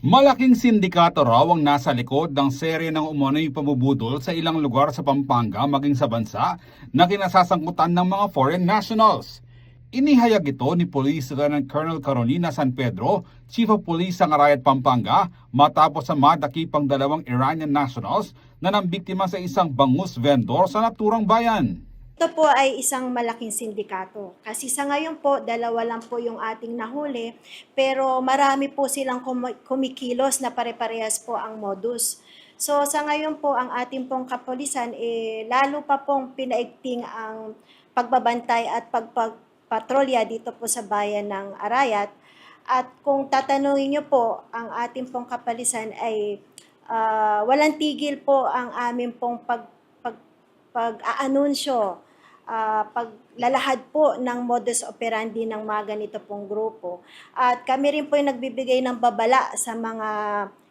Malaking sindikato raw ang nasa likod ng serye ng umano'y pamubudol sa ilang lugar sa Pampanga maging sa bansa na kinasasangkutan ng mga foreign nationals. Inihayag ito ni Police Lieutenant Colonel Carolina San Pedro, Chief of Police ng Arayat, Pampanga, matapos sa madakipang dalawang Iranian nationals na nambiktima sa isang bangus vendor sa naturang bayan. Ito po ay isang malaking sindikato. Kasi sa ngayon po, dalawa lang po yung ating nahuli, pero marami po silang kumikilos na pare-parehas po ang modus. So sa ngayon po, ang ating pong kapulisan, lalo pa pong pinaigting ang pagbabantay at pagpatrolya dito po sa bayan ng Arayat. At kung tatanungin niyo po, ang ating pong kapulisan ay walang tigil po ang aming pong pag-aanunsyo, paglalahad po ng modus operandi ng mga ganito pong grupo. At kami rin po yung nagbibigay ng babala sa mga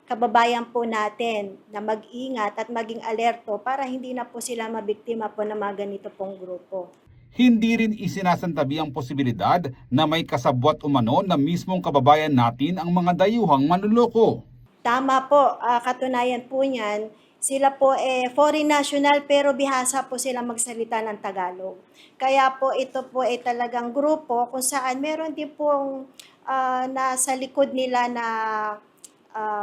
kababayan po natin na mag-ingat at maging alerto para hindi na po sila mabiktima po ng mga ganito pong grupo. Hindi rin isinasantabi ang posibilidad na may kasabwat umano na mismong kababayan natin ang mga dayuhang manluloko. Tama po, katunayan po niyan, sila po foreign national pero bihasa po sila magsalita ng Tagalog. Kaya po ito po ay talagang grupo kung saan meron din pong nasa likod nila na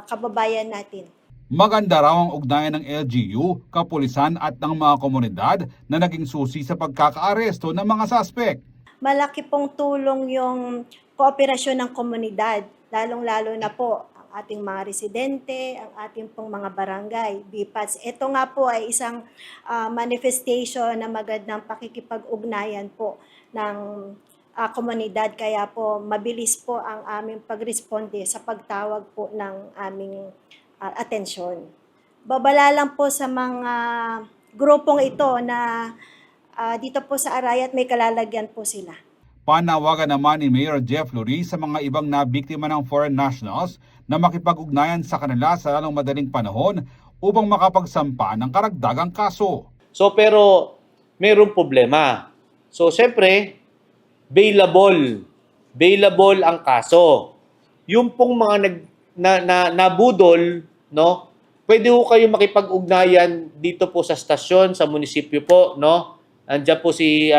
kababayan natin. Maganda raw ang ugnayan ng LGU, kapulisan at ng mga komunidad na naging susi sa pagkakaaresto ng mga suspect. Malaki pong tulong yung kooperasyon ng komunidad, lalong-lalo na po ang ating mga residente, ang ating pong mga barangay, BPATS. Ito nga po ay isang manifestation na magandang pakikipag-ugnayan po ng komunidad. Kaya po mabilis po ang aming pagresponde sa pagtawag po ng aming atensyon. Babala lang po sa mga grupong ito na dito po sa Arayat may kalalagyan po sila. Panawagan naman ni Mayor Jeff Lurie sa mga ibang nabiktima ng foreign nationals na makipag-ugnayan sa kanila sa lalong madaling panahon upang makapagsampa ng karagdagang kaso. So pero mayroong problema. So siyempre, bailable ang kaso. Yung pong mga nabudol, no? Pwede ho kayo makipag-ugnayan dito po sa stasyon, sa munisipyo po, no? Andiyan po si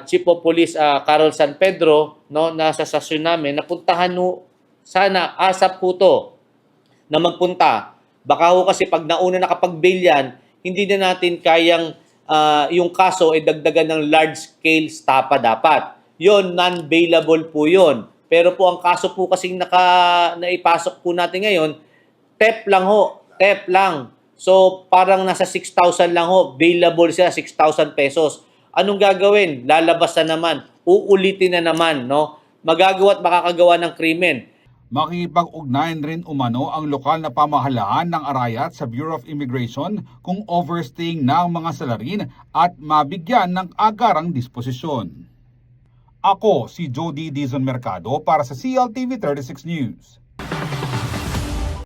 Chief of Police Carol San Pedro, no, nasa stasyon namin. Napuntahan ho, sana asap po to na magpunta. Baka ho kasi pag nauna nakapag-bail yan, hindi na natin kayang yung kaso ay dagdagan ng large-scale stapa dapat. Yon, non-bailable po yon. Pero po ang kaso po kasing naipasok po natin ngayon, TEP lang ho, TEP lang. So parang nasa 6,000 lang ho, bailable siya, 6,000 pesos. Anong gagawin? Lalabas na naman, uulitin na naman, no? Magagawa at makakagawa ng krimen. Makikipag-ugnayan rin umano ang lokal na pamahalaan ng Arayat sa Bureau of Immigration kung overstaying na ang mga salarin at mabigyan ng agarang disposisyon. Ako si Jody Dizon Mercado para sa CLTV 36 News.